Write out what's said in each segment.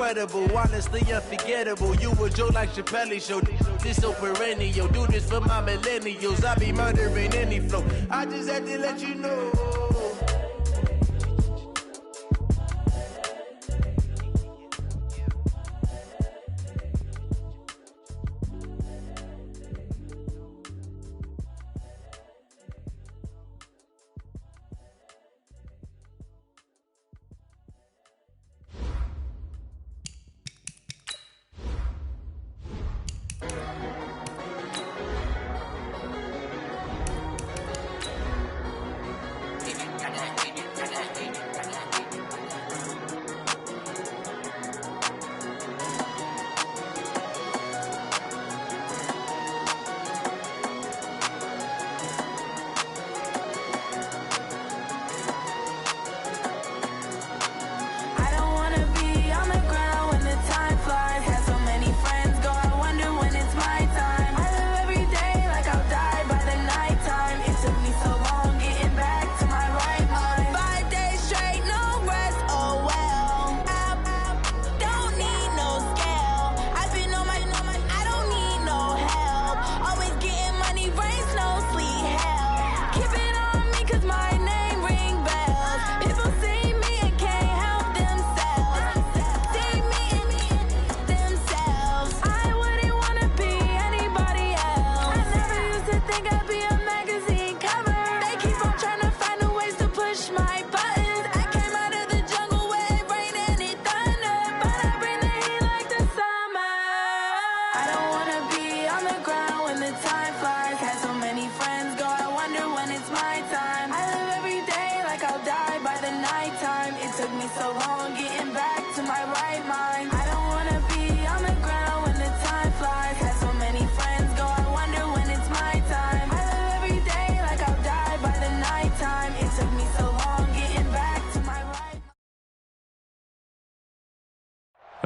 incredible, honestly unforgettable. You a joke like Chappelle Show. This so perennial. Do this for my millennials. I be murdering any flow. I just had to let you know.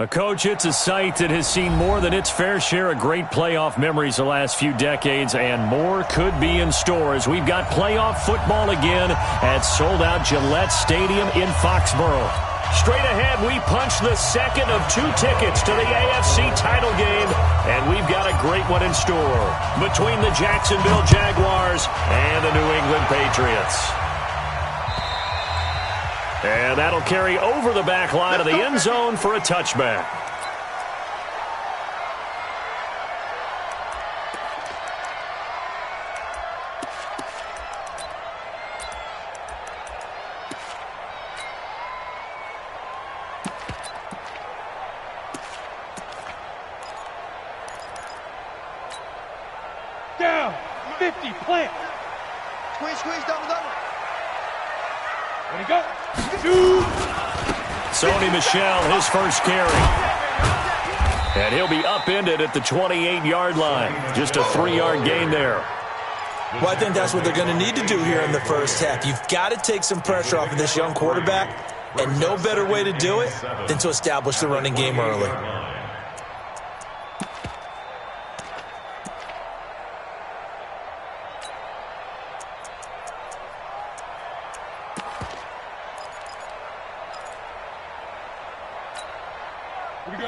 Coach, it's a site that has seen more than its fair share of great playoff memories the last few decades, and more could be in store as we've got playoff football again at sold-out Gillette Stadium in Foxborough. Straight ahead, we punch the second of 2 tickets to the AFC title game, and we've got a great one in store between the Jacksonville Jaguars and the New England Patriots. And that'll carry over the back line of the end zone for a touchback. Down, 50, plant. Squeeze, double. Ready, go. Sony Michel, his first carry. And he'll be upended at the 28-yard line. Just a 3-yard gain there. Well, I think that's what they're going to need to do here in the first half. You've got to take some pressure off of this young quarterback, and no better way to do it than to establish the running game early.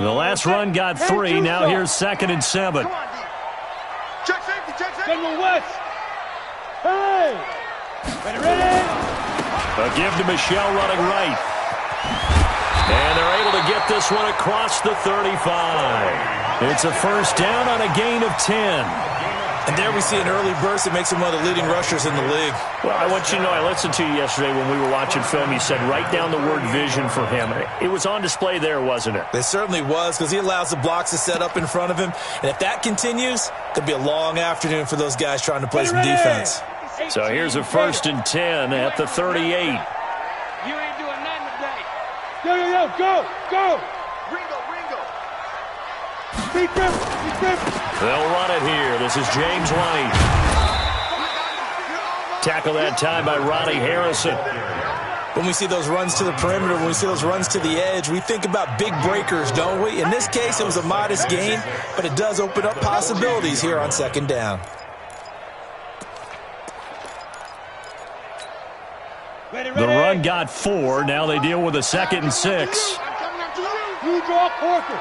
The last run got 3. Now here's 2nd and 7. Check safety. General West. Hey! Ready. A give to Michel running right. And they're able to get this one across the 35. It's a first down on a gain of 10. And there we see an early burst that makes him one of the leading rushers in the league. Well, I want you to know, I listened to you yesterday when we were watching film. You said write down the word vision for him. It was on display there, wasn't it? It certainly was, because he allows the blocks to set up in front of him. And if that continues, it'll be a long afternoon for those guys trying to play some defense. So here's a 1st and 10 at the 38. You ain't doing nothing today. Go. Ringo. Deep grip. They'll run it here. This is James White. Tackle that time by Ronnie Harrison. When we see those runs to the perimeter, when we see those runs to the edge, we think about big breakers, don't we? In this case, it was a modest gain, but it does open up possibilities here on 2nd down. The run got 4. Now they deal with a 2nd and 6. You draw Corker.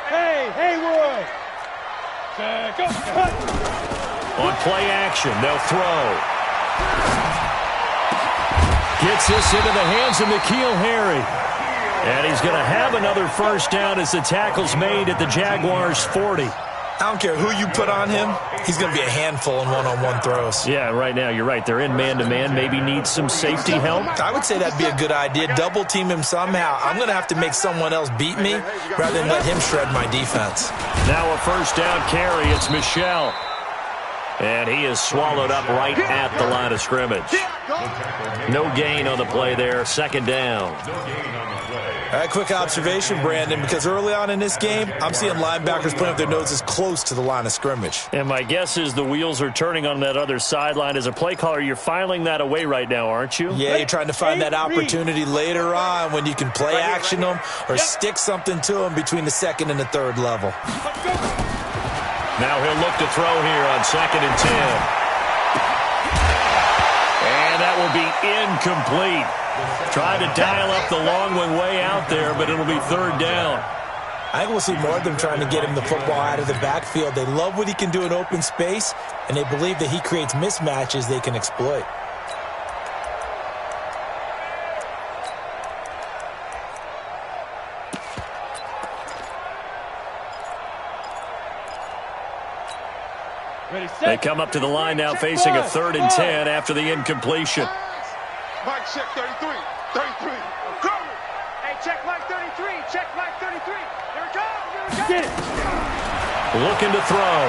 Hey, Haywood. Go. Cut. On play action, they'll throw. Gets this into the hands of N'Keal Harry. And he's going to have another first down as the tackle's made at the Jaguars' 40. I don't care who you put on him. He's going to be a handful in one-on-one throws. Yeah, right now, you're right. They're in man-to-man. Maybe need some safety help. I would say that'd be a good idea. Double team him somehow. I'm going to have to make someone else beat me rather than let him shred my defense. Now a first down carry. It's Michel. And he is swallowed up right at the line of scrimmage. No gain on the play there. Second down. All right, quick observation, Brandon, because early on in this game, I'm seeing linebackers putting up their noses close to the line of scrimmage. And my guess is the wheels are turning on that other sideline. As a play caller, you're filing that away right now, aren't you? Yeah, you're trying to find that opportunity later on when you can play action them or stick something to them between the second and the third level. Now he'll look to throw here on 2nd and 10. And that will be incomplete. Trying to dial up the long one way out there, but it'll be 3rd down. I think we'll see more of them trying to get him the football out of the backfield. They love what he can do in open space, and they believe that he creates mismatches they can exploit. They come up to the line now facing a 3rd and 10 after the incompletion. Mike, check 33. 33. Go! Hey, check Mike 33. Check Mike 33. Here we go. Get it. Looking to throw.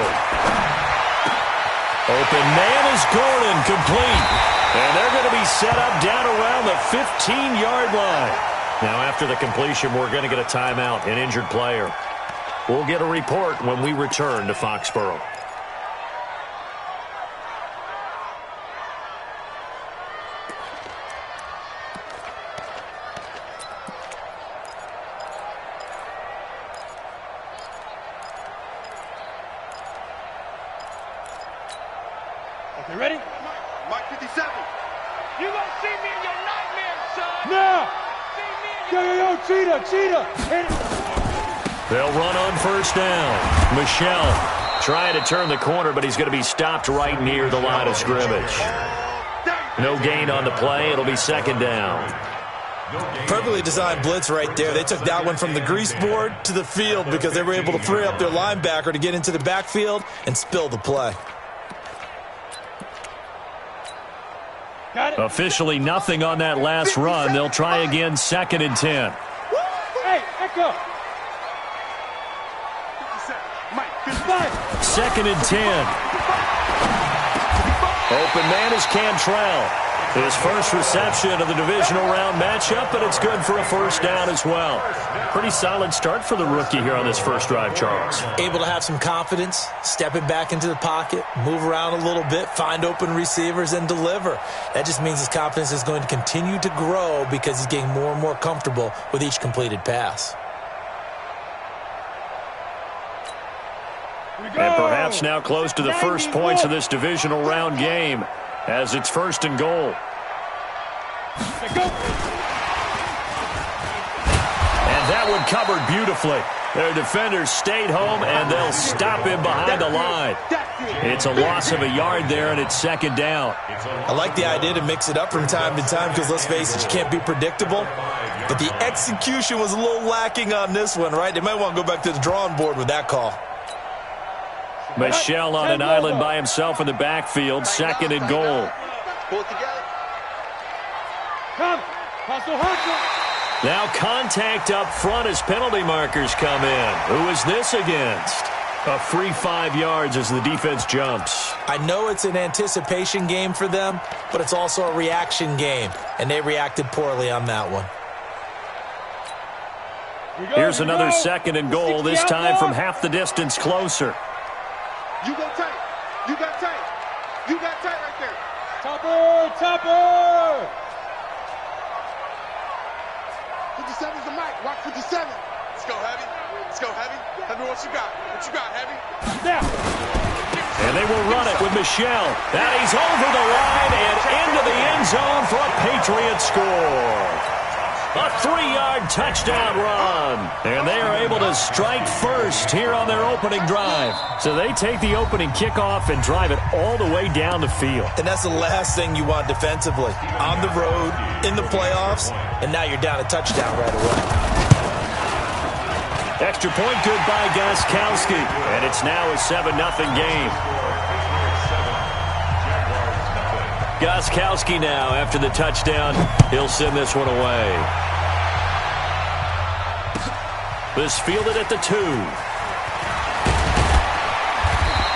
Open man is Gordon, complete. And they're going to be set up down around the 15-yard line. Now after the completion, we're going to get a timeout, an injured player. We'll get a report when we return to Foxborough. Okay, ready? Mike 57. You gonna see me in your nightmares, son. No. See me in your... Yo, cheetah. Hit it. They'll run on first down. Michel trying to turn the corner, but he's going to be stopped right near the line of scrimmage. No gain on the play. It'll be 2nd down. Perfectly designed blitz right there. They took that one from the grease board to the field because they were able to free up their linebacker to get into the backfield and spill the play. Got it. Officially nothing on that last run. They'll try again 2nd and 10. Hey, echo. 2nd and 10. Open man is Cantrell. His first reception of the divisional round matchup, but it's good for a first down as well. Pretty solid start for the rookie here on this first drive, Charles. Able to have some confidence, stepping back into the pocket, move around a little bit, find open receivers, and deliver. That just means his confidence is going to continue to grow because he's getting more and more comfortable with each completed pass. And perhaps now close to the first points of this divisional round game as it's 1st and goal. And that one covered beautifully. Their defenders stayed home, and they'll stop him behind the line. It's a loss of a yard there, and it's 2nd down. I like the idea to mix it up from time to time because, let's face it, you can't be predictable. But the execution was a little lacking on this one, right? They might want to go back to the drawing board with that call. Michel on an island by himself in the backfield, 2nd and goal. Pull it together. Come. Hustle. Now contact up front as penalty markers come in. Who is this against? A free 5 yards as the defense jumps. I know it's an anticipation game for them, but it's also a reaction game, and they reacted poorly on that one. Here's another 2nd and goal, this time from half the distance closer. You go tight. You got tight. You got tight right there. Topper. 57's the mic. Rock 57. Let's go, Heavy. Let's go, Heavy. Tell me what you got. What you got, Heavy? Now. And they will run it with Michel. That he's over the line and into the end zone for a Patriot score. A 3-yard touchdown run. And they are able to strike first here on their opening drive. So they take the opening kickoff and drive it all the way down the field. And that's the last thing you want defensively. On the road, in the playoffs, and now you're down a touchdown right away. Extra point good by Gostkowski. And it's now a 7-0 game. Gostkowski now, after the touchdown, he'll send this one away. This fielded at the 2.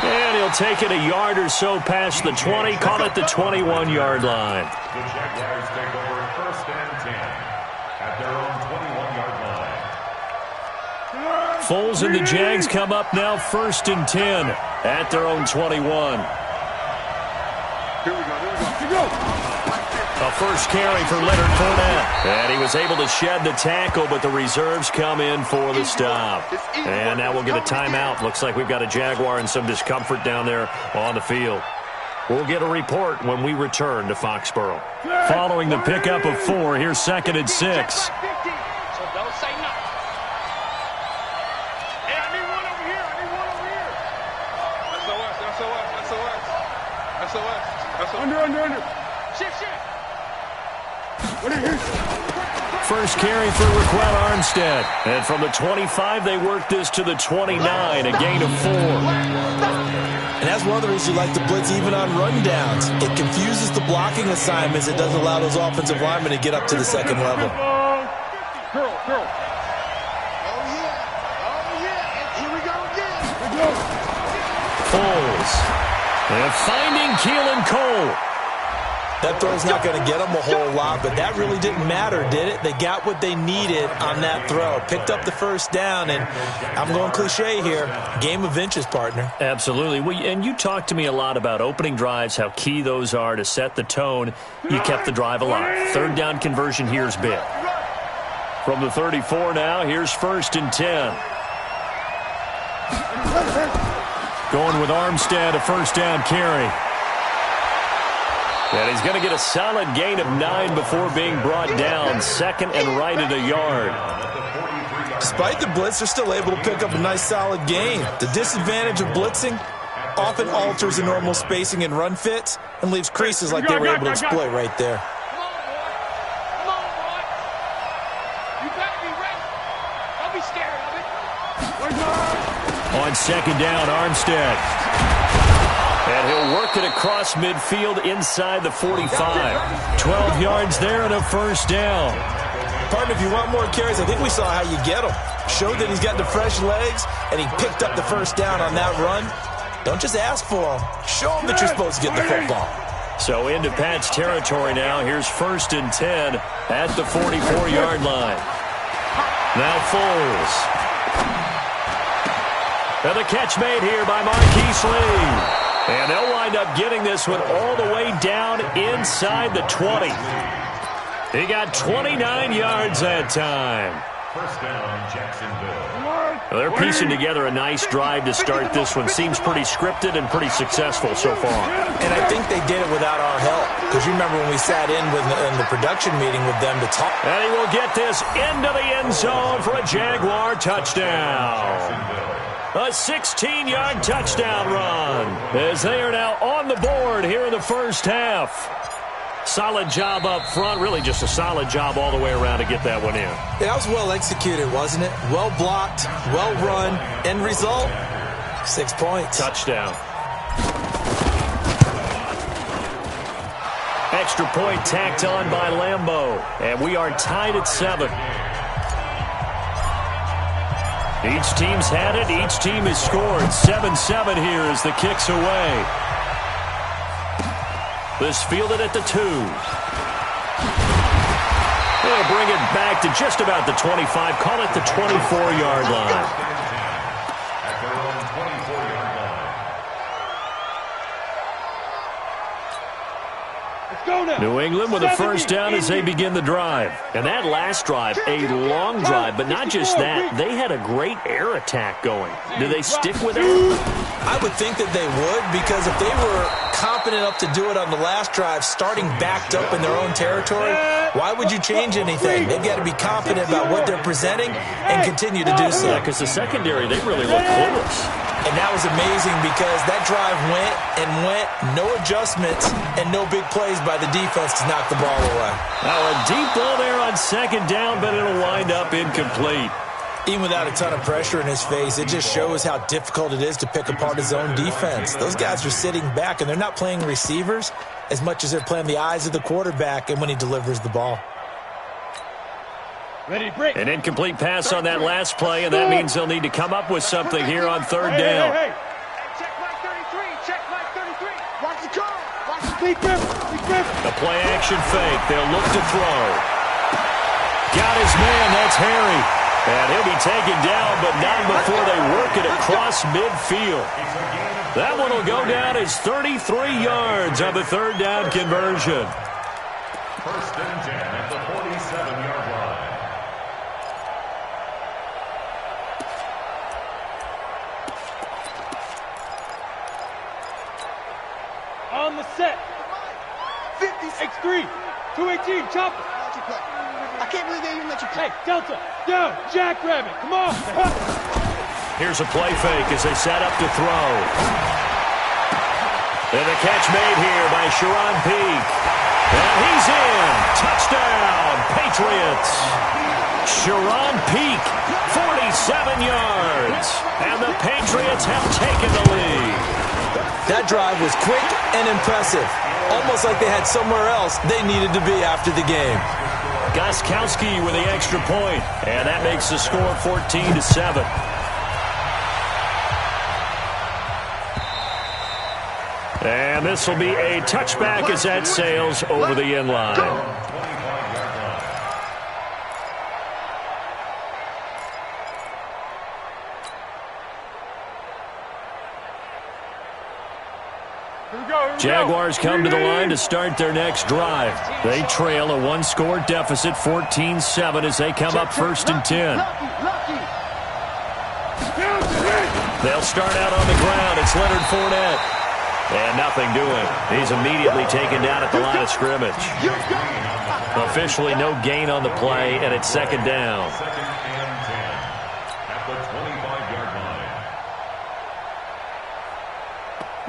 And he'll take it a yard or so past the 20, call it the 21-yard line. The Jaguars take over 1st and 10 at their own 21-yard line. Foles and the Jags come up now 1st and 10 at their own 21. A first carry for Leonard Fournette. And he was able to shed the tackle, but the reserves come in for the stop. And now we'll get a timeout. Looks like we've got a Jaguar and some discomfort down there on the field. We'll get a report when we return to Foxborough. Following the pickup of 4, here's 2nd and 6. So don't say nothing. Hey, I need one over here. I need one over here. SOS. Under. Shit. First carry for Raquel Armstead. And from the 25, they work this to the 29, a gain of 4. And that's one of the reasons you like to blitz even on rundowns. It confuses the blocking assignments. It doesn't allow those offensive linemen to get up to the second level. Girl. Oh, yeah. And here we go again. Foles. And finding Keelan Cole. That throw's not going to get them a whole lot, but that really didn't matter, did it? They got what they needed on that throw. Picked up the first down, and I'm going cliche here. Game of inches, partner. Absolutely. And you talked to me a lot about opening drives, how key those are to set the tone. You kept the drive alive. 3rd down conversion here's big. From the 34 now, here's 1st and 10. Going with Armstead, a first down carry. And he's going to get a solid gain of 9 before being brought down. 2nd and right at a yard. Despite the blitz, they're still able to pick up a nice solid gain. The disadvantage of blitzing often alters the normal spacing and run fits and leaves creases like they were able to exploit right there. Come on, boy. You better be ready. Don't be scared of it. On 2nd down, Armstead. And he'll work it across midfield inside the 45. 12 yards there and a first down. Partner, if you want more carries, I think we saw how you get them. Showed that he's got the fresh legs, and he picked up the first down on that run. Don't just ask for them. Show them that you're supposed to get the football. So into Pat's territory now. Here's 1st and 10 at the 44-yard line. Now Foles. And the catch made here by Marquise Lee. And they'll wind up getting this one all the way down inside the 20. He got 29 yards that time. First down, Jacksonville. Well, they're piecing together a nice drive to start this one. Seems pretty scripted and pretty successful so far. And I think they did it without our help. Because you remember when we sat in the production meeting with them to talk. And he will get this into the end zone for a Jaguar touchdown. A 16-yard touchdown run as they are now on the board here in the first half. Solid job up front. Really just a solid job all the way around to get that one in. Yeah, that was well executed, wasn't it? Well blocked, well run. End result, 6 points. Touchdown. Extra point tacked on by Lambeau. And we are tied at 7. Each team's had it. Each team has scored. 7-7 here as the kick's away. This fielded at the 2. They'll bring it back to just about the 25. Call it the 24-yard line. At their own 24-yard line. New England with a first down as they begin the drive. And that last drive, a long drive, but not just that. They had a great air attack going. Do they stick with it? I would think that they would, because if they were confident enough to do it on the last drive, starting backed up in their own territory, Why would you change anything? They've got to be confident about what they're presenting and continue to do so. Yeah, because the secondary, they really look clueless. And that was amazing because that drive went, no adjustments, and no big plays by the defense to knock the ball away. Now a deep ball there on second down, but it'll wind up incomplete. Even without a ton of pressure in his face, it just shows how difficult it is to pick apart his own defense. Those guys are sitting back, and they're not playing receivers as much as they're playing the eyes of the quarterback and when he delivers the ball. Ready to break. An incomplete pass on that last play, and that means they'll need to come up with something here on third down. Hey. Check Mike 33. Check Mike 33. Watch the curve. Watch the Lee Griffin. The play-action fake. They'll look to throw. Got his man. That's Harry. And he'll be taken down, but not before they work it across midfield. That one will go down as 33 yards on the third down conversion. First and 10 at the 47-yard line. On the set. 50. X3. 218. Chopper. I can't believe they even let you play. Hey, Delta. Down. Jackrabbit. Come on. Here's a play fake as they set up to throw. And the catch made here by Sharon Peak. And he's in. Touchdown, Patriots. Sharon Peak, 47 yards. And the Patriots have taken the lead. That drive was quick and impressive. Almost like they had somewhere else they needed to be after the game. Gostkowski with the extra point, and that makes the score 14-7. And this will be a touchback as that sails over the end line. Jaguars come to the line to start their next drive. They trail a one-score deficit, 14-7, as they come up first and 10. They'll start out on the ground. It's Leonard Fournette. And nothing doing. He's immediately taken down at the line of scrimmage. Officially no gain on the play, and it's second down. Second and 10 at the 25-yard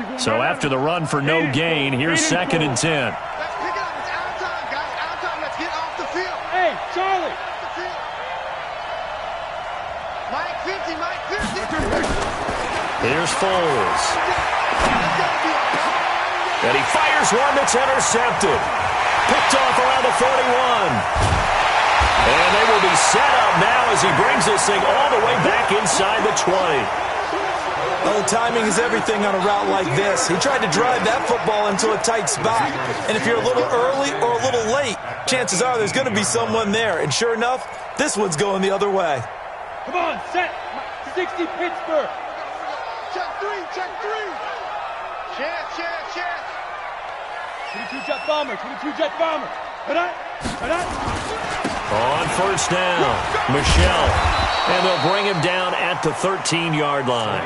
line. So after the run for no gain, here's second and 10. Let's pick it up. It's out of time, guys. Out of time. Let's get off the field. Hey, Charlie. Off the field. Mike 50. Mike 50. Here's Foles. And he fires one that's intercepted. Picked off around the 41. And they will be set up now as he brings this thing all the way back inside the 20. Well, timing is everything on a route like this. He tried to drive that football into a tight spot. And if you're a little early or a little late, chances are there's going to be someone there. And sure enough, this one's going the other way. Come on, set. 60 Pittsburgh. Check three. Check three. Chance. 22 Jet Bomber. 22 Jet Bomber. On first down, Michelle. And they'll bring him down at the 13-yard line.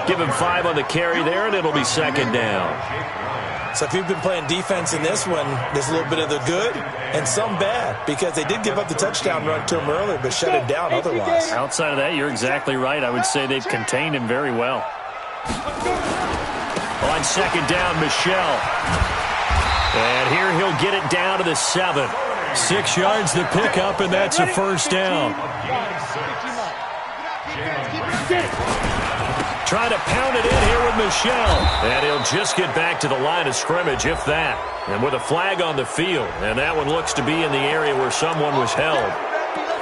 Give him 5 on the carry there, and it'll be second down. So if you've been playing defense in this one, there's a little bit of the good and some bad, because they did give up the touchdown run to him earlier, but shut him down otherwise. Outside of that, you're exactly right. I would say they've contained him very well. On second down, Michelle. And here he'll get it down to the 7. 6 yards to pick up, and that's a first down. Trying to pound it in here with Michelle. And he'll just get back to the line of scrimmage, if that. And with a flag on the field. And that one looks to be in the area where someone was held.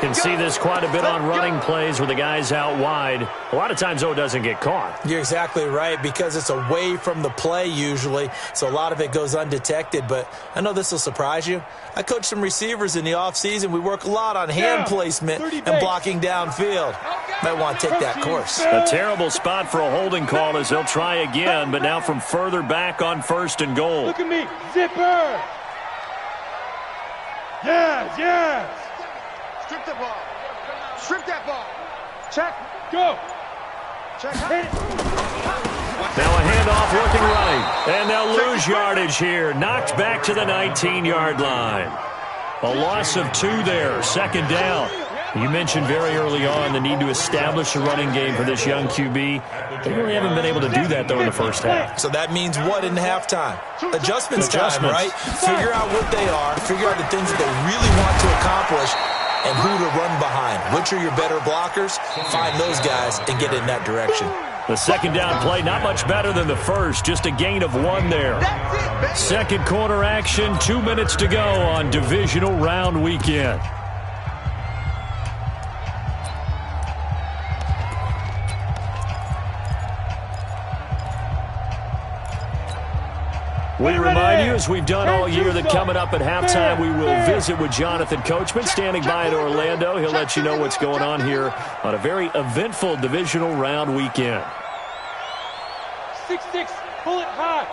Can see this quite a bit on running plays with the guys out wide. A lot of times, though, it doesn't get caught. You're exactly right, because it's away from the play usually, so a lot of it goes undetected. But I know this will surprise you. I coach some receivers in the offseason. We work a lot on hand placement and blocking downfield. Might want to take that course. A terrible spot for a holding call as they'll try again, but now from further back on first and goal. Look at me. Zipper. Yes. Strip the ball. Strip that ball. Check. Go. Check. Hit it. Now a handoff looking right. And they'll lose yardage here. Knocked back to the 19-yard line. A loss of 2 there, second down. You mentioned very early on the need to establish a running game for this young QB. They really haven't been able to do that, though, in the first half. So that means what in halftime? Adjustments time, right? Figure out what they are, figure out the things that they really want to accomplish, and who to run behind. Which are your better blockers? Find those guys and get in that direction. The second down play, not much better than the first, just a gain of 1 there. Second quarter action, 2 minutes to go on divisional round weekend. We remind you, as we've done all year, that coming up at halftime, we will visit with Jonathan Coachman, standing by in Orlando. He'll let you know what's going on here on a very eventful divisional round weekend. 6-6, pull it high.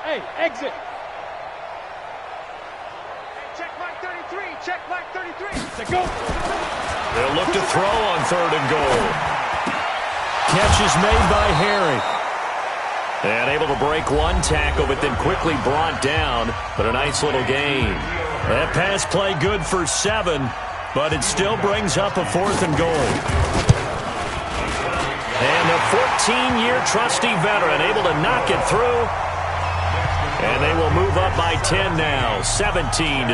Hey, exit. Check mark 33, check mark 33. Let's go. They'll look to throw on 3rd and goal. Catch is made by Harry. And able to break 1 tackle, but then quickly brought down. But a nice little gain. That pass play good for 7, but it still brings up a 4th and goal. And the 14-year trusty veteran able to knock it through. And they will move up by 10 now, 17-7.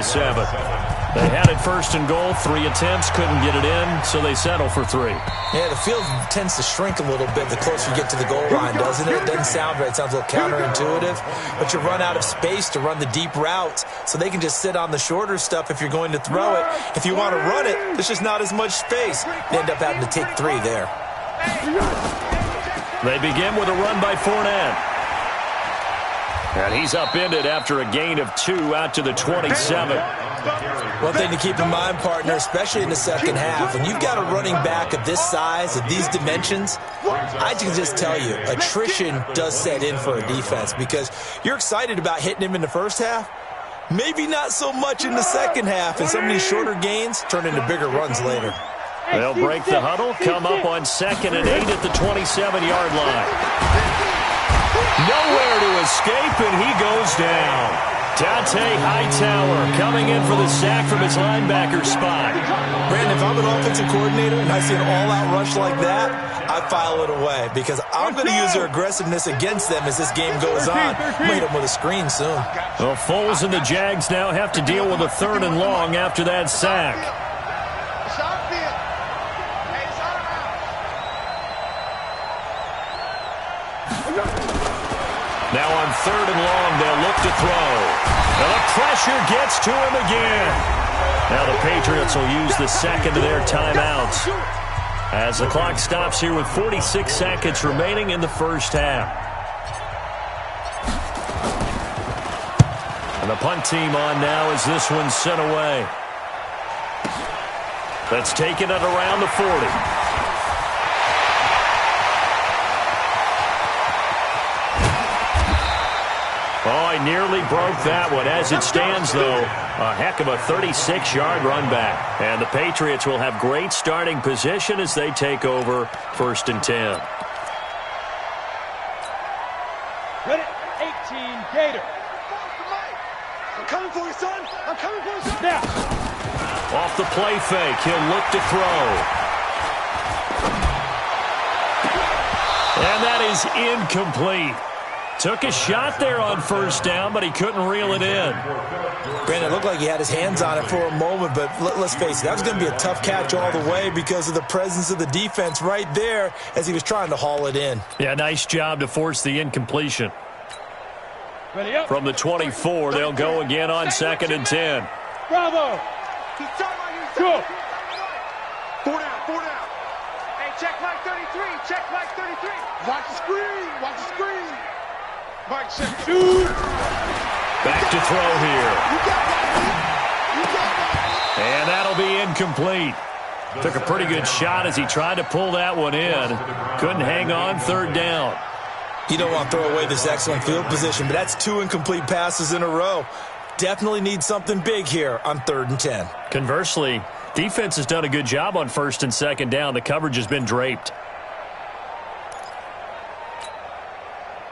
They had it 1st and goal, 3 attempts, couldn't get it in, so they settle for 3. Yeah, the field tends to shrink a little bit the closer you get to the goal line, doesn't it? It doesn't sound right. It sounds a little counterintuitive. But you run out of space to run the deep routes, so they can just sit on the shorter stuff if you're going to throw it. If you want to run it, there's just not as much space. You end up having to take 3 there. They begin with a run by Fournette. And he's upended after a gain of 2 out to the 27. One thing to keep in mind, partner, especially in the second half, when you've got a running back of this size, of these dimensions, I can just tell you, attrition does set in for a defense because you're excited about hitting him in the first half. Maybe not so much in the second half, and some of these shorter gains turn into bigger runs later. They'll break the huddle, come up on 2nd and 8 at the 27-yard line. Nowhere to escape, and he goes down. Dante Hightower coming in for the sack from his linebacker spot. Brandon, if I'm an offensive coordinator and I see an all-out rush like that, I file it away because I'm going to use their aggressiveness against them as this game goes on. Hit them with a screen soon. Well, Foles and the Jags now have to deal with a 3rd and long after that sack. Now on 3rd and long, they'll look to throw. And the pressure gets to him again. Now the Patriots will use the second of their timeouts as the clock stops here with 46 seconds remaining in the first half. And the punt team on now as this one's sent away. That's taken at around the 40. Oh, I nearly broke that one. As it stands, though, a heck of a 36-yard run back. And the Patriots will have great starting position as they take over 1st and 10. Ready, 18, Gator. I'm coming for you, son. I'm coming for you, son. Now. Off the play fake, he'll look to throw. And that is incomplete. Took a shot there on 1st down, but he couldn't reel it in. Brandon, it looked like he had his hands on it for a moment, but let's face it, that was going to be a tough catch all the way because of the presence of the defense right there as he was trying to haul it in. Yeah, nice job to force the incompletion. Ready up. From the 24, they'll go again on 2nd and 10. Bravo. Go. 4 down, 4 down. Hey, check mark 33, check mark 33. Watch the screen, watch the screen. Mike, check. Shoot. Back to throw here. You got that. You got that. And that'll be incomplete. Took a pretty good shot as he tried to pull that one in. Couldn't hang on 3rd down. You don't want to throw away this excellent field position, but that's 2 incomplete passes in a row. Definitely need something big here on 3rd and 10. Conversely, defense has done a good job on 1st and 2nd down. The coverage has been draped.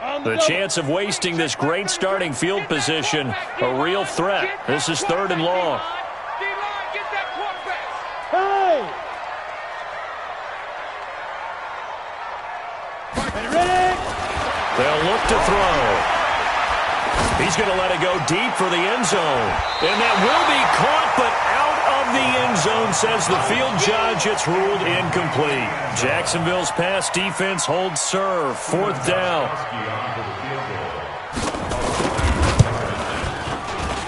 On The chance of wasting this great starting field position, a real threat. This is 3rd and long. Hey! Ready? They'll look to throw. He's going to let it go deep for the end zone. And that will be caught, but out of the end zone, says the field judge. It's ruled incomplete. Jacksonville's pass defense holds serve. 4th down.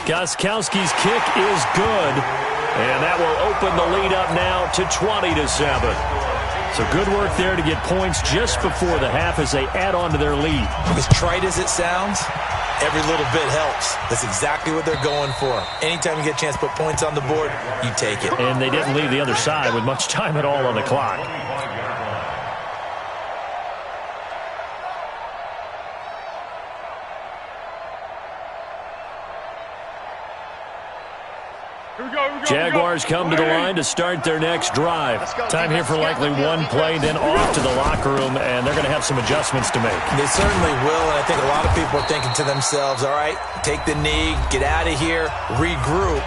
Gostkowski's kick is good. And that will open the lead up now to 20-7. So good work there to get points just before the half as they add on to their lead. As trite as it sounds, every little bit helps. That's exactly what they're going for. Anytime you get a chance to put points on the board, you take it. And they didn't leave the other side with much time at all on the clock. Jaguars come to the line to start their next drive. Time here for likely one play, then off to the locker room, and they're going to have some adjustments to make. They certainly will, and I think a lot of people are thinking to themselves, all right, take the knee, get out of here, regroup.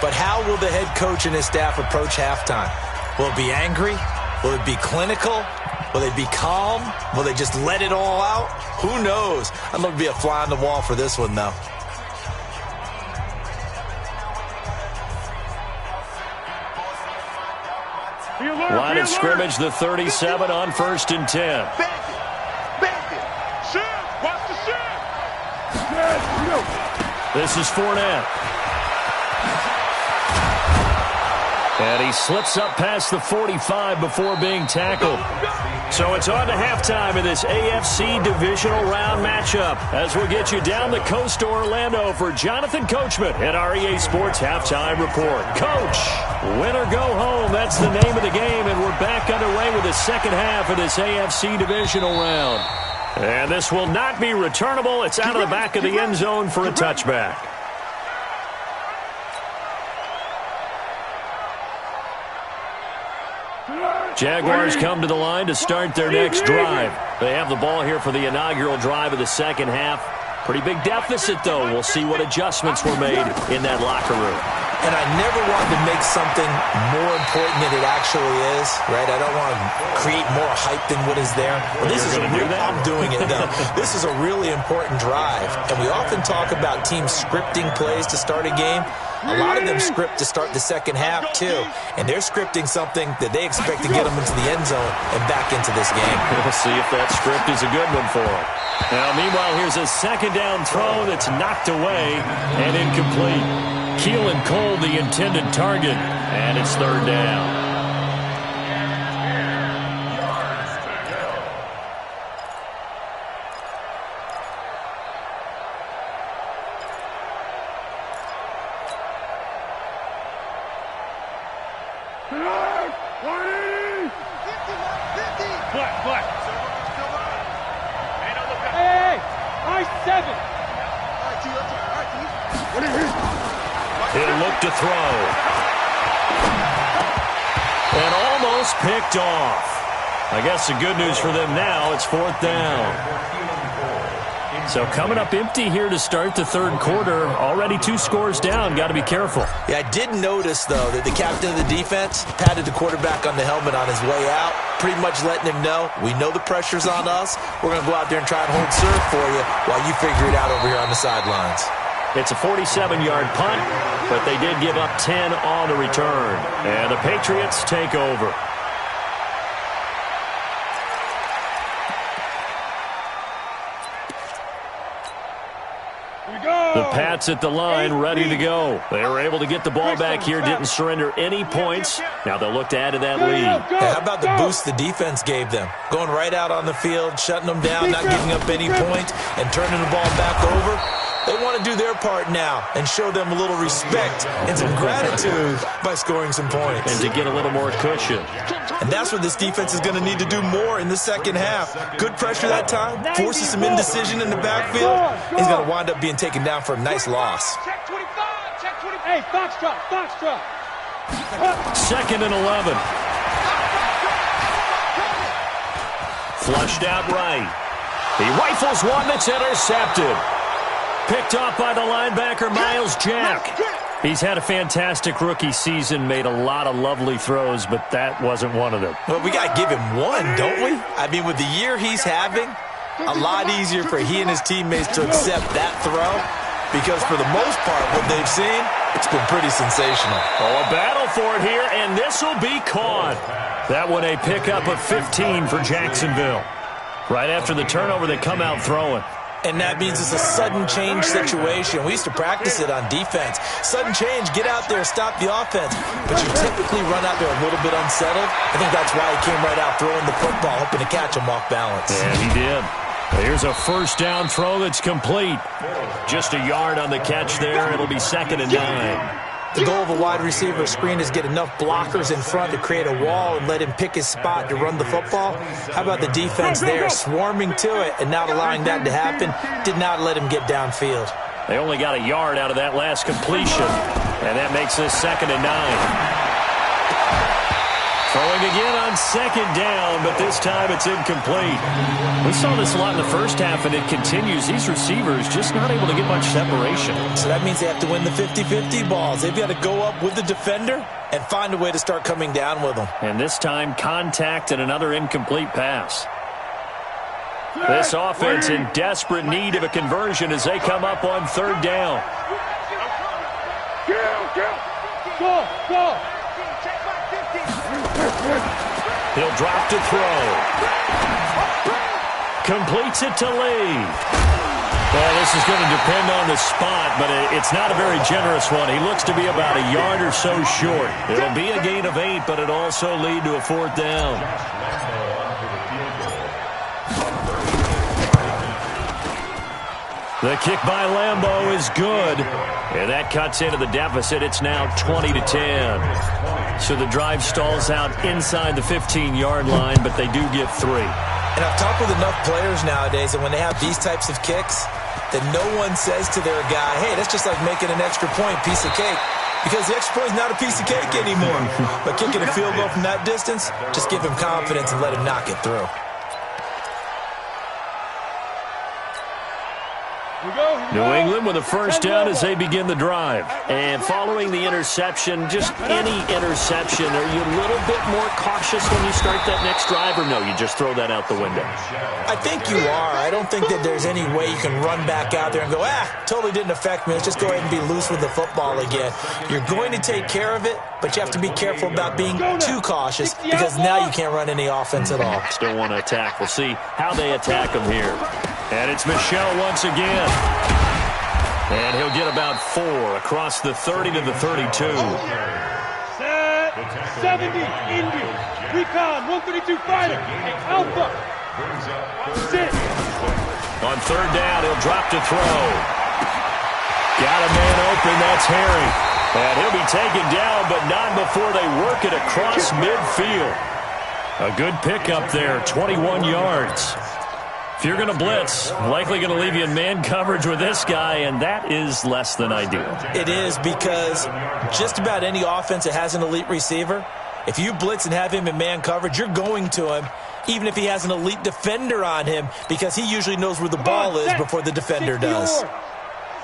But how will the head coach and his staff approach halftime? Will it be angry? Will it be clinical? Will they be calm? Will they just let it all out? Who knows? I'd love to be a fly on the wall for this one, though. Line of scrimmage, the 37 on 1st and 10. This is Fournette. And he slips up past the 45 before being tackled. So it's on to halftime in this AFC divisional round matchup as we'll get you down the coast to Orlando for Jonathan Coachman at our EA Sports Halftime Report. Coach, win or go home, that's the name of the game, and we're back underway with the second half of this AFC divisional round. And this will not be returnable. It's out of the back of the end zone for a touchback. Jaguars come to the line to start their next drive. They have the ball here for the inaugural drive of the second half. Pretty big deficit, though. We'll see what adjustments were made in that locker room. And I never wanted to make something more important than it actually is, right? I don't want to create more hype than what is there. But this is I'm doing it, though. This is a really important drive. And we often talk about teams scripting plays to start a game. A lot of them script to start the second half, too. And they're scripting something that they expect to get them into the end zone and back into this game. We'll see if that script is a good one for them. Now, meanwhile, here's a second down throw that's knocked away and incomplete. Keelan Cole, the intended target, and it's 3rd down. He'll look to throw. And almost picked off. I guess the good news for them now, it's 4th down. So coming up empty here to start the third quarter. Already 2 scores down. Got to be careful. Yeah, I did notice, though, that the captain of the defense patted the quarterback on the helmet on his way out, pretty much letting him know, we know the pressure's on us. We're going to go out there and try and hold serve for you while you figure it out over here on the sidelines. It's a 47-yard punt, but they did give up 10 on the return. And the Patriots take over. The Pats at the line, ready to go. They were able to get the ball back here, didn't surrender any points. Now they'll look to add to that lead. How about the boost the defense gave them? Going right out on the field, shutting them down, not giving up any points, and turning the ball back over. They want to do their part now and show them a little respect and some gratitude by scoring some points. And to get a little more cushion. And that's what this defense is going to need to do more in the second half. Good pressure that time, forces some indecision in the backfield. He's going to wind up being taken down for a nice loss. Check 25, check 25. Hey, foxtrot, foxtrot. 2nd and 11. Flushed out right. He rifles one that's intercepted. Picked off by the linebacker, Miles Jack. He's had a fantastic rookie season, made a lot of lovely throws, but that wasn't one of them. Well, we got to give him one, don't we? I mean, with the year he's having, a lot easier for he and his teammates to accept that throw because for the most part, what they've seen, it's been pretty sensational. Oh, a battle for it here, and this will be caught. That one a pickup of 15 for Jacksonville. Right after the turnover, they come out throwing. And that means it's a sudden change situation. We used to practice it on defense. Sudden change, get out there, stop the offense. But you typically run out there a little bit unsettled. I think that's why he came right out throwing the football, hoping to catch him off balance. And he did. Here's a first down throw that's complete. Just a yard on the catch there. It'll be 2nd and 9. The goal of a wide receiver screen is get enough blockers in front to create a wall and let him pick his spot to run the football. How about the defense there swarming to it and not allowing that to happen? Did not let him get downfield. They only got a yard out of that last completion, and that makes this 2nd and 9. Throwing again on 2nd down, but this time it's incomplete. We saw this a lot in the first half, and it continues. These receivers just not able to get much separation. So that means they have to win the 50-50 balls. They've got to go up with the defender and find a way to start coming down with them. And this time, contact and another incomplete pass. This offense in desperate need of a conversion as they come up on 3rd down. Go! He'll drop to throw. Completes it to Lee. Well, this is going to depend on the spot, but it's not a very generous one. He looks to be about a yard or so short. It'll be a gain of 8, but it'll also lead to a 4th down. The kick by Lambeau is good, and that cuts into the deficit. It's now 20-10. So the drive stalls out inside the 15-yard line, but they do get 3. And I've talked with enough players nowadays that when they have these types of kicks, that no one says to their guy, hey, that's just like making an extra point, piece of cake. Because the extra point is not a piece of cake anymore. But kicking a field goal from that distance, just give him confidence and let him knock it through. New England with a first down as they begin the drive. And following the interception, just any interception, are you a little bit more cautious when you start that next drive, or no, you just throw that out the window? I think you are. I don't think that there's any way you can run back out there and go, totally didn't affect me. Let's just go ahead and be loose with the football again. You're going to take care of it, but you have to be careful about being too cautious because now you can't run any offense at all. Still want to attack. We'll see how they attack them here. And it's Michel once again. And he'll get about 4 across the 30 to the 32. Set, 70, Indy, recon, 132 fighter, Alpha, sit. On 3rd down, he'll drop to throw. Got a man open, that's Harry. And he'll be taken down, but not before they work it across midfield. A good pickup there, 21 yards. If you're going to blitz, likely going to leave you in man coverage with this guy, and that is less than ideal. It is because just about any offense that has an elite receiver, if you blitz and have him in man coverage, you're going to him, even if he has an elite defender on him, because he usually knows where the ball is before the defender does.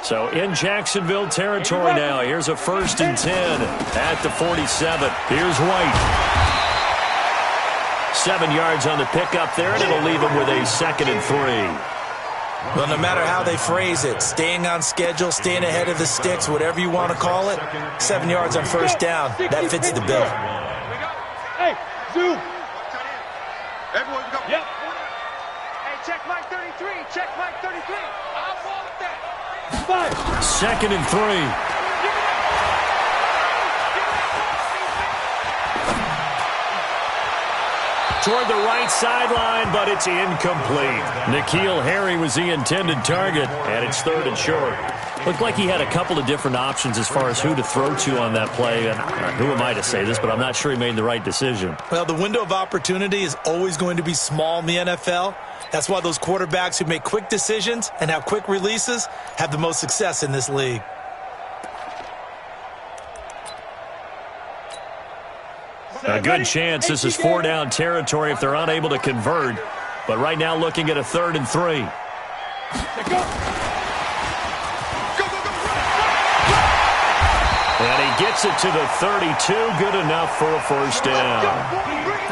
So in Jacksonville territory now, here's a 1st and 10 at the 47. Here's White. 7 yards on the pickup there, and it'll leave him with a 2nd and 3. Well, no matter how they phrase it, staying on schedule, staying ahead of the sticks, whatever you want to call it, 7 yards on 1st down, that fits the bill. Hey, zoom. Everyone, go. Yep. Hey, check Mike 33. Check Mike 33. I'll fall with that. 5. 2nd and 3. Toward the right sideline, but it's incomplete. N'Keal Harry was the intended target, and it's 3rd and short. Looked like he had a couple of different options as far as who to throw to on that play. And who am I to say this, but I'm not sure he made the right decision. Well, the window of opportunity is always going to be small in the NFL. That's why those quarterbacks who make quick decisions and have quick releases have the most success in this league. A good chance this is 4-down territory if they're unable to convert. But right now looking at a 3rd and 3. And he gets it to the 32. Good enough for a first down.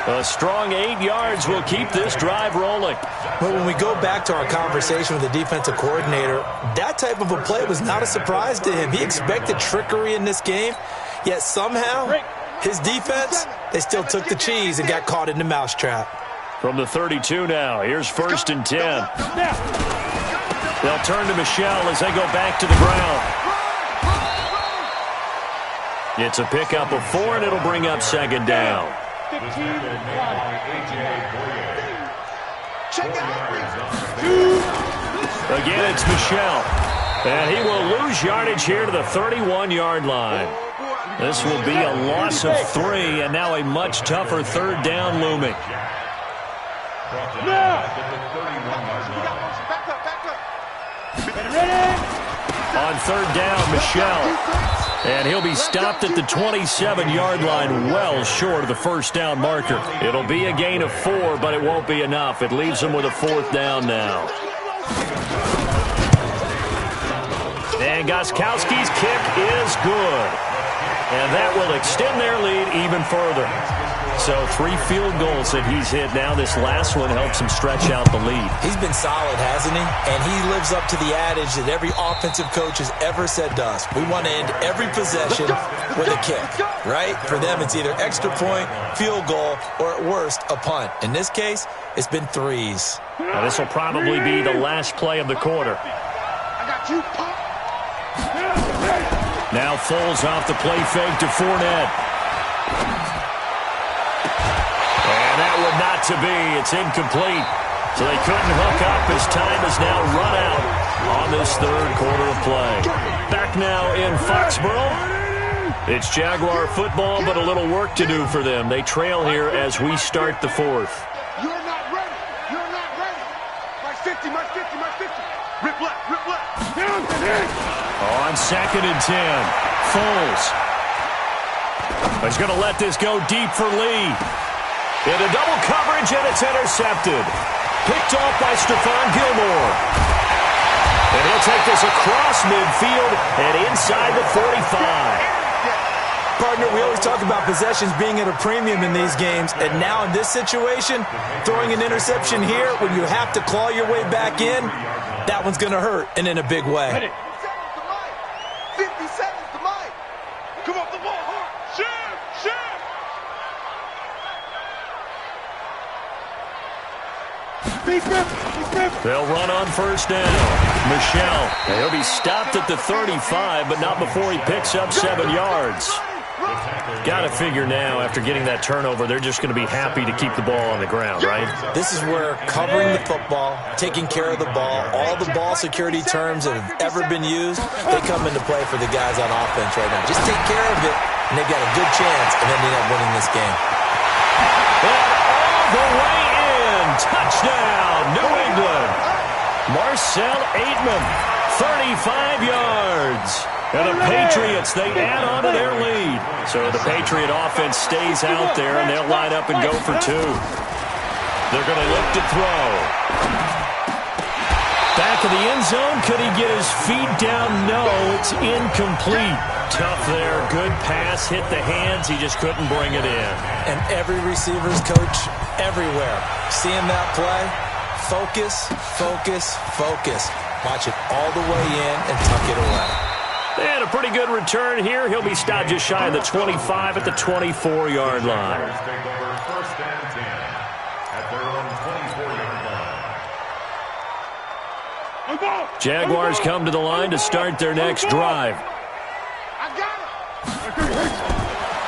A strong 8 yards will keep this drive rolling. But when we go back to our conversation with the defensive coordinator, that type of a play was not a surprise to him. He expected trickery in this game, yet somehow his defense, they still took the cheese and got caught in the mousetrap. From the 32 now, here's 1st and 10. They'll turn to Michelle as they go back to the ground. It's a pickup of 4, and it'll bring up 2nd down. Again, it's Michelle. And he will lose yardage here to the 31-yard line. This will be a loss of 3, and now a much tougher 3rd down looming. On 3rd down, Michelle. And he'll be stopped at the 27-yard line, well short of the first down marker. It'll be a gain of 4, but it won't be enough. It leaves him with a 4th down now. And Gostkowski's kick is good. And that will extend their lead even further. So 3 field goals that he's hit now. This last one helps him stretch out the lead. He's been solid, hasn't he? And he lives up to the adage that every offensive coach has ever said to us. We want to end every possession with a kick, right? For them, it's either extra point, field goal, or at worst, a punt. In this case, it's been 3s. Now, this will probably be the last play of the quarter. Now Foles off the play fake to Fournette. And that would not to be. It's incomplete. So they couldn't hook up as time is now run out on this 3rd quarter of play. Back now in Foxborough. It's Jaguar football, but a little work to do for them. They trail here as we start the 4th. You're not ready. You're not ready. March 50, march 50, march 50. Rip left, rip left. On 2nd and 10, Foles. He's going to let this go deep for Lee. Into double coverage, and it's intercepted. Picked off by Stephon Gilmore. And he'll take this across midfield and inside the 45. Partner, we always talk about possessions being at a premium in these games, and now in this situation, throwing an interception here when you have to claw your way back in, that one's going to hurt, and in a big way. 50 seconds to Mike. Come off the ball hard. Shoot. They'll run on 1st down. Michelle. He'll be stopped at the 35, but not before he picks up 7 yards. Got to figure now, after getting that turnover, they're just going to be happy to keep the ball on the ground, right? This is where covering the football, taking care of the ball, all the ball security terms that have ever been used, they come into play for the guys on offense right now. Just take care of it, and they've got a good chance of ending up winning this game. And all the way in. Touchdown, New England. Marcel Aitman, 35 yards. And the Patriots, they add on to their lead. So the Patriot offense stays out there, and they'll line up and go for 2. They're going to look to throw. Back of the end zone. Could he get his feet down? No, it's incomplete. Tough there. Good pass. Hit the hands. He just couldn't bring it in. And every receiver's coach everywhere, seeing that play, focus, focus, focus. Watch it all the way in and tuck it away. And a pretty good return here. He'll be stopped just shy of the 25 at the 24-yard line. First and 10 at their own 24-yard line. Jaguars come to the line to start their next drive.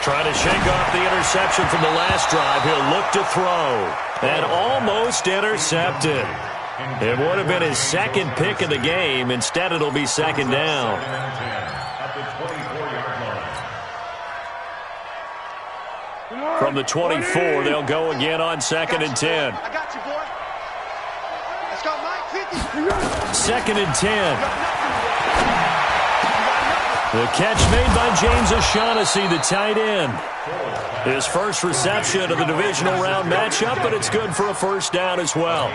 Trying to shake off the interception from the last drive. He'll look to throw. And almost intercepted. It would have been his 2nd pick of the game. Instead, it'll be 2nd down. From the 24, they'll go again on 2nd and 10. I got you, boy. Let's go, Mike. 50. 2nd and 10. The catch made by James O'Shaughnessy, the tight end. His first reception of the divisional round matchup, but it's good for a first down as well.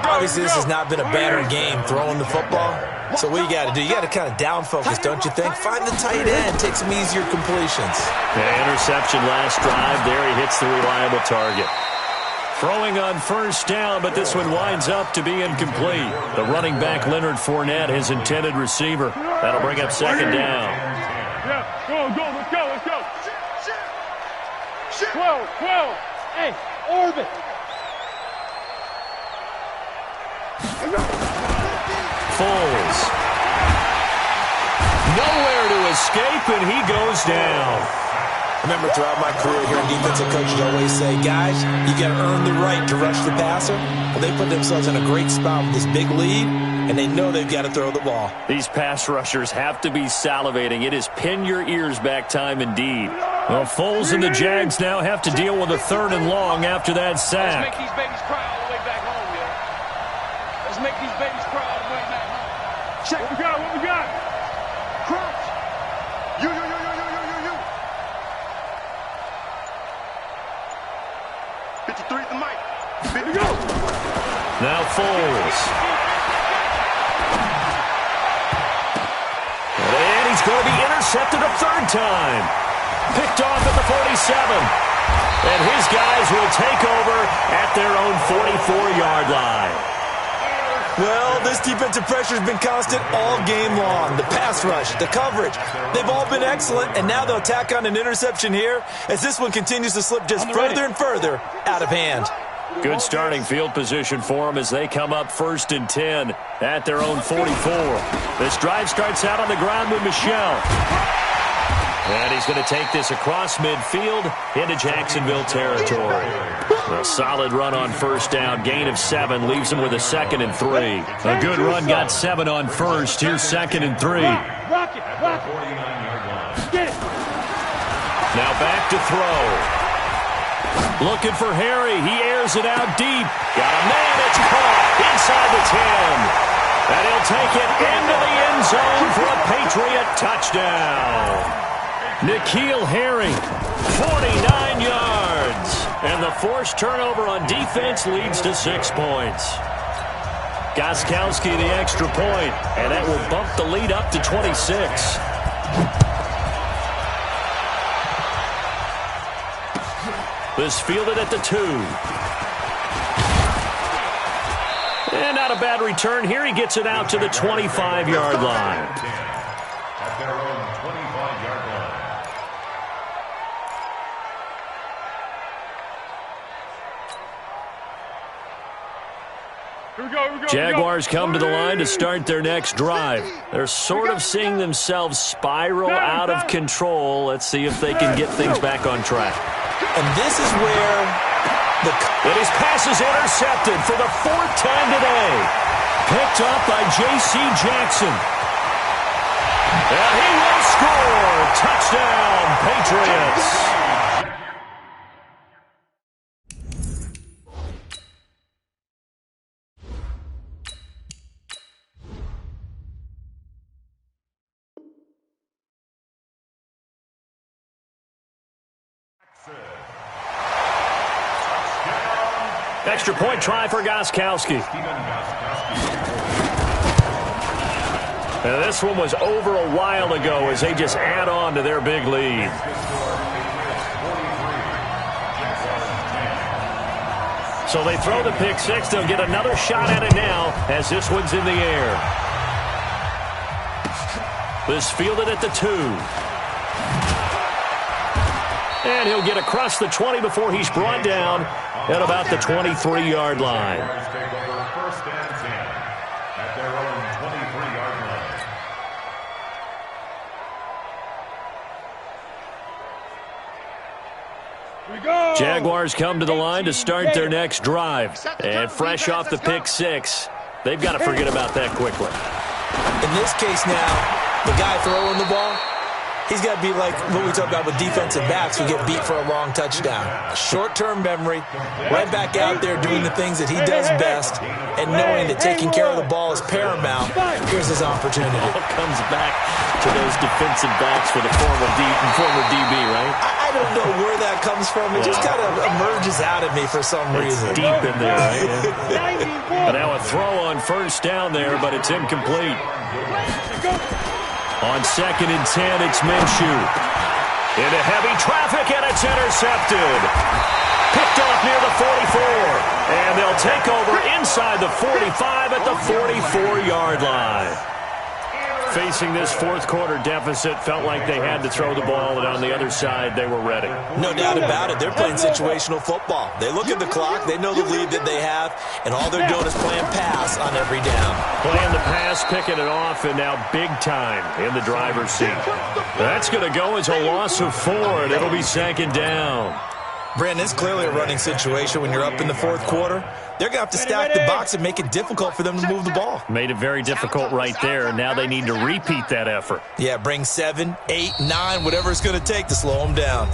Obviously, this has not been a better game throwing the football. So what you got to do, you got to kind of down focus, don't you think? Find the tight end, take some easier completions. The interception last drive. There he hits the reliable target. Throwing on first down, but this one winds up to be incomplete. The running back, Leonard Fournette, his intended receiver. That'll bring up second down. Yeah, go, let's go. 12. Hey, orbit. Foles. Nowhere to escape, and he goes down. Remember, throughout my career here in defensive coaches always say, guys, you got to earn the right to rush the passer. Well, they put themselves in a great spot with this big lead, and they know they've got to throw the ball. These pass rushers have to be salivating. It is pin your ears back time indeed. Well, Foles and the Jags now have to deal with a 3rd and long after that sack. Let's make these babies cry all the way back home, yeah. Let's make these babies cry all the way back home. Check. What we got? Crouch. You. 53 at the mic. Here we go. Now Foles. And he's going to be intercepted a 3rd time. Picked off at the 47. And his guys will take over at their own 44-yard line. Well, this defensive pressure has been constant all game long. The pass rush, the coverage, they've all been excellent, and now they'll tack on an interception here as this one continues to slip just further and further out of hand. Good starting field position for them as they come up 1st and 10 at their own 44. This drive starts out on the ground with Michel. And he's going to take this across midfield into Jacksonville territory. A solid run on first down, gain of 7, leaves him with a 2nd and 3. A good run, got 7 on first. Here's 2nd and 3. Rock it. Get it. Now back to throw. Looking for Harry. He airs it out deep. Got a man. It's caught inside the 10. And he'll take it into the end zone for a Patriot touchdown. N'Keal Harry, 49 yards. And the forced turnover on defense leads to 6 points. Gostkowski the extra point, and that will bump the lead up to 26. This fielded at the 2. And not a bad return here. He gets it out to the 25-yard line. At their own 25-yard line. Here we go. Jaguars come to the line to start their next drive. They're sort of seeing themselves spiral out of control. Let's see if they can get things back on track. And this is where And his pass is intercepted for the 4th time today. Picked up by J.C. Jackson. And he will score. Touchdown, Patriots. Extra point try for Gostkowski. Now this one was over a while ago as they just add on to their big lead. So they throw the pick 6. They'll get another shot at it now as this one's in the air. This fielded at the 2. And he'll get across the 20 before he's brought down at about the 23-yard line. First and 10 at their own 23-yard line. We go. Jaguars come to the line to start their next drive. And fresh off the pick 6, they've got to forget about that quickly. In this case now, the guy throwing the ball, He's got to be like what we talk about with defensive backs who get beat for a long touchdown. Short-term memory, right back out there doing the things that he does best, and knowing that taking care of the ball is paramount. Here's his opportunity. It comes back to those defensive backs for the former DB, right? I don't know where that comes from. It just kind of emerges out of me for some reason. Deep in there, right? Yeah. But now a throw on first down there, but it's incomplete. On 2nd and 10, it's Minshew. Into heavy traffic, and it's intercepted. Picked off near the 44. And they'll take over inside the 45 at the 44-yard line. Facing this fourth-quarter deficit, felt like they had to throw the ball, and on the other side, they were ready. No doubt about it. They're playing situational football. They look at the clock, they know the lead that they have, and all they're doing is playing pass on every down. Playing the pass, picking it off, and now big time in the driver's seat. That's going to go as a loss of 4, and it'll be 2nd down. Brandon, it's clearly a running situation when you're up in the fourth quarter. They're going to have to stack the box and make it difficult for them to move the ball. Made it very difficult right there, and now they need to repeat that effort. Yeah, bring 7, 8, 9, whatever it's going to take to slow them down.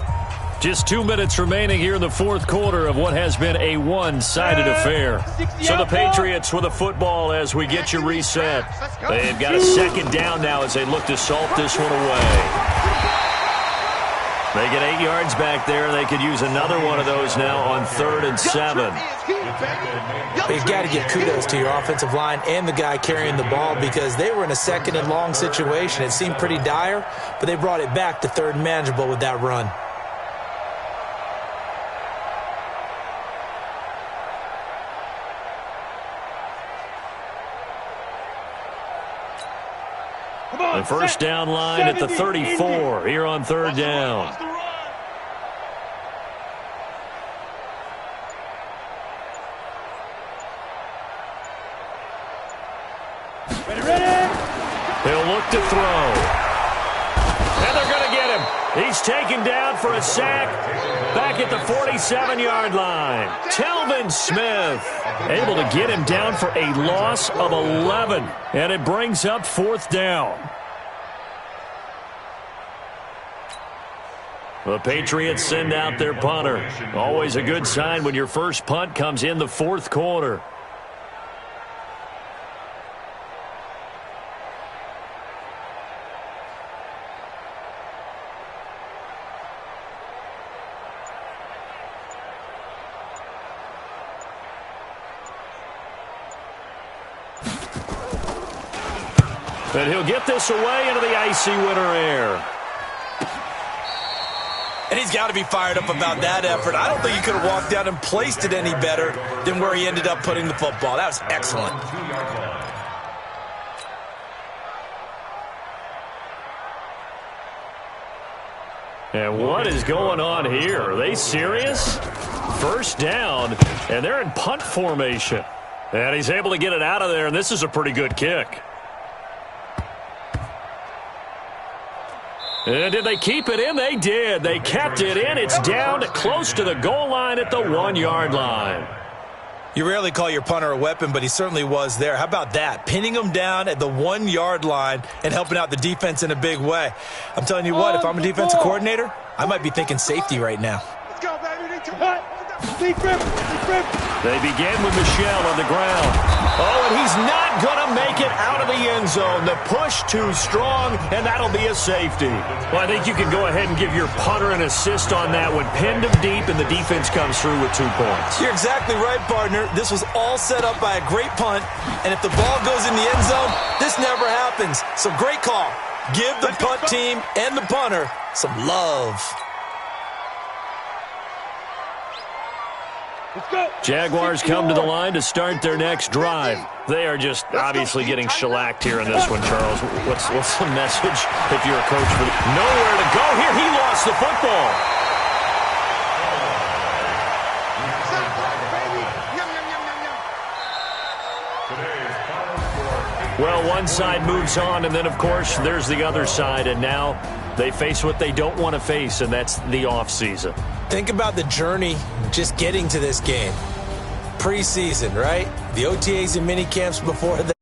Just 2 minutes remaining here in the fourth quarter of what has been a one-sided affair. So the Patriots with the football as we get you reset. They've got a 2nd down now as they look to salt this one away. They get 8 yards back there. They could use another one of those now on 3rd and 7. You've got to give kudos to your offensive line and the guy carrying the ball because they were in a 2nd and long situation. It seemed pretty dire, but they brought it back to 3rd and manageable with that run. The first down line at the 34 here on 3rd down. He'll look to throw. And they're going to get him. He's taken down for a sack back at the 47-yard line. Telvin Smith able to get him down for a loss of 11. And it brings up 4th down. The Patriots send out their punter. Always a good sign when your first punt comes in the fourth quarter. And he'll get this away into the icy winter air. And he's got to be fired up about that effort. I don't think he could have walked down and placed it any better than where he ended up putting the football. That was excellent. And what is going on here? Are they serious? First down, and they're in punt formation. And he's able to get it out of there, and this is a pretty good kick. And did they keep it in? They did. They kept it in. It's down close to the goal line at the 1-yard line. You rarely call your punter a weapon, but he certainly was there. How about that? Pinning him down at the 1-yard line and helping out the defense in a big way. I'm telling you what, if I'm a defensive coordinator, I might be thinking safety right now. Let's go, baby. They begin with Michel on the ground. Oh, and he's not going to make it out of the end zone. The push too strong, and that'll be a safety. Well, I think you can go ahead and give your punter an assist on that one. Pinned him deep, and the defense comes through with 2 points. You're exactly right, partner. This was all set up by a great punt, and if the ball goes in the end zone, this never happens. So great call. Give the punt team and the punter some love. Jaguars come to the line to start their next drive. They are just obviously getting shellacked here in this one, Charles. What's the message if you're a coach? Nowhere to go here. He lost the football. Well, one side moves on, and then, of course, there's the other side, and now they face what they don't want to face, and that's the offseason. Think about the journey just getting to this game. Preseason, right? The OTAs and mini camps before that.